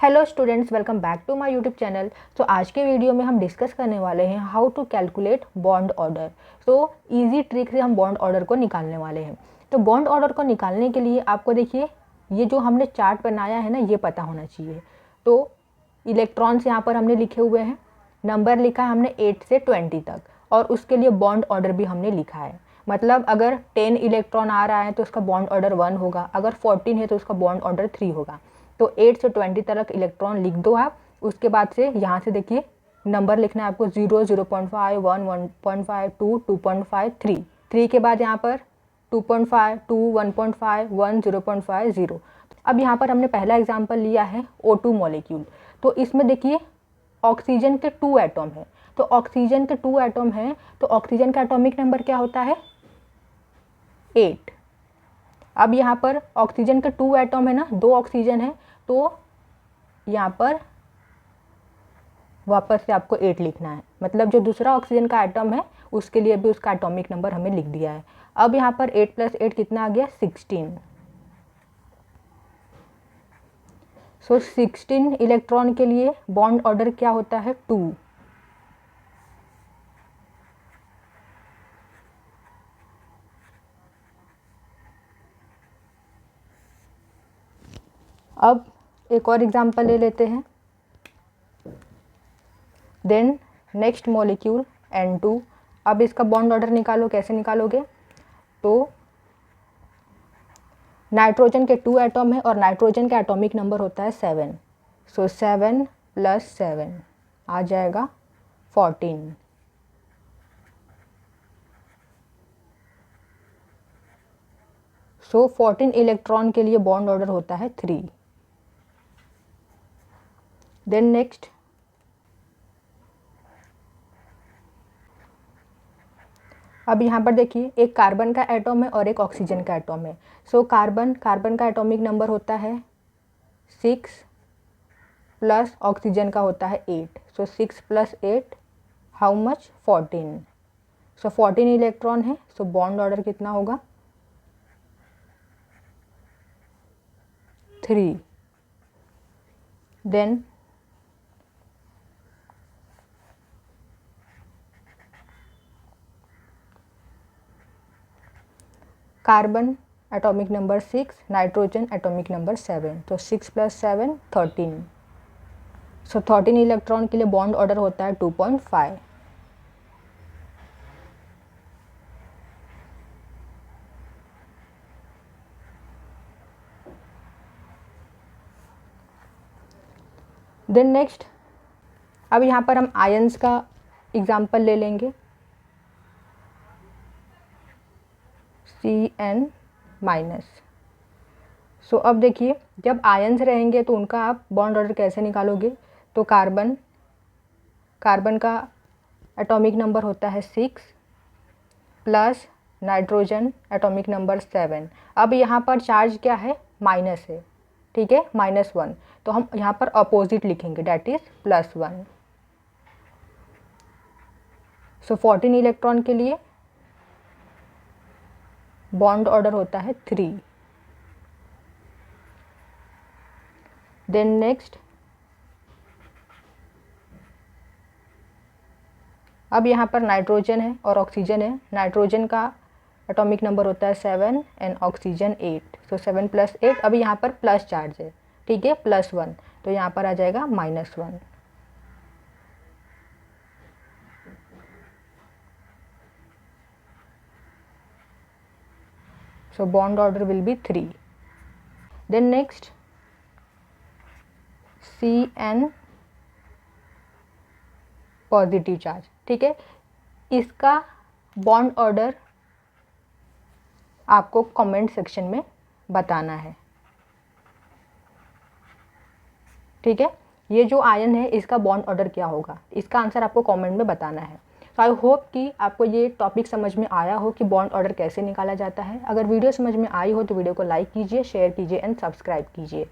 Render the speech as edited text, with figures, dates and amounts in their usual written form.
Hello students, welcome back to my YouTube channel. तो आज के वीडियो में हम डिस्कस करने वाले हैं how to calculate bond order. तो इजी ट्रिक से हम बॉन्ड ऑर्डर को निकालने वाले हैं। तो बॉन्ड ऑर्डर को निकालने के लिए आपको देखिए ये जो हमने चार्ट बनाया है ना, ये पता होना चाहिए। तो इलेक्ट्रॉन्स यहाँ पर हमने लिखे हुए हैं, नंबर लिखा है हमने 8 से 20 तक, और उसके लिए बॉन्ड ऑर्डर भी हमने लिखा है। मतलब अगर 10 इलेक्ट्रॉन आ रहा है तो उसका बॉन्ड ऑर्डर 1 होगा, अगर 14 है तो उसका बॉन्ड ऑर्डर 3 होगा। तो 8 से 20 तक इलेक्ट्रॉन लिख दो आप। उसके बाद से यहाँ से देखिए नंबर लिखना है आपको 0, 0.5, 1, 1.5, 2, 2.5, 3। 3 के बाद यहाँ पर 2.5, 2, 1.5, 1, 0.5, 0। अब यहाँ पर हमने पहला एग्जाम्पल लिया है O2 मॉलिक्यूल। तो इसमें देखिए ऑक्सीजन के 2 एटम है। तो ऑक्सीजन के 2 एटम हैं, तो ऑक्सीजन का एटॉमिक नंबर क्या होता है? 8। अब यहाँ पर ऑक्सीजन के 2 एटम है ना, 2 ऑक्सीजन है, तो यहाँ पर वापस से आपको 8 लिखना है। मतलब जो दूसरा ऑक्सीजन का एटम है उसके लिए भी उसका एटॉमिक नंबर हमें लिख दिया है। अब यहाँ पर 8 + 8 कितना आ गया? 16। सो 16 इलेक्ट्रॉन के लिए बॉन्ड ऑर्डर क्या होता है? 2। अब एक और एग्जांपल ले लेते हैं। Then next molecule N2। अब इसका बॉन्ड ऑर्डर निकालो। कैसे निकालोगे? तो नाइट्रोजन के 2 एटम है और नाइट्रोजन का एटॉमिक नंबर होता है 7। सो 7 + 7 आ जाएगा 14। सो 14 इलेक्ट्रॉन के लिए बॉन्ड ऑर्डर होता है 3। देन नेक्स्ट अब यहाँ पर देखिए एक कार्बन का एटम है और एक ऑक्सीजन का एटम है। सो कार्बन का एटॉमिक नंबर होता है 6 प्लस ऑक्सीजन का होता है 8। So 6 + 8 how much? 14। So 14 electron है। सो बॉन्ड ऑर्डर कितना होगा? 3। Then carbon atomic number 6, nitrogen atomic number 7। तो 6 + 7 13। सो 13 इलेक्ट्रॉन के लिए बॉन्ड ऑर्डर होता है 2.5। देन नेक्स्ट अब यहाँ पर हम आयंस का एग्जाम्पल ले लेंगे। Cn-। सो अब देखिए जब आयंस रहेंगे तो उनका आप बॉन्ड ऑर्डर कैसे निकालोगे? तो कार्बन का एटॉमिक नंबर होता है 6 प्लस नाइट्रोजन एटॉमिक नंबर 7। अब यहाँ पर चार्ज क्या है? माइनस है, ठीक है, -1। तो हम यहाँ पर अपोजिट लिखेंगे, डैट इज +1। सो 14 इलेक्ट्रॉन के लिए बॉन्ड ऑर्डर होता है 3। देन नेक्स्ट अब यहाँ पर नाइट्रोजन है और ऑक्सीजन है। नाइट्रोजन का एटॉमिक नंबर होता है 7 एंड ऑक्सीजन 8। सो 7 + 8, अभी यहाँ पर प्लस चार्ज है, ठीक है, +1। तो यहाँ पर आ जाएगा -1। So bond order will be 3। Then next Cn positive charge, ठीक है, इसका बॉन्ड ऑर्डर आपको कमेंट सेक्शन में बताना है, ठीक है। ये जो आयन है इसका बॉन्ड ऑर्डर क्या होगा, इसका आंसर आपको कमेंट में बताना है। तो आई होप कि आपको ये टॉपिक समझ में आया हो कि बॉन्ड ऑर्डर कैसे निकाला जाता है। अगर वीडियो समझ में आई हो तो वीडियो को लाइक कीजिए, शेयर कीजिए एंड सब्सक्राइब कीजिए।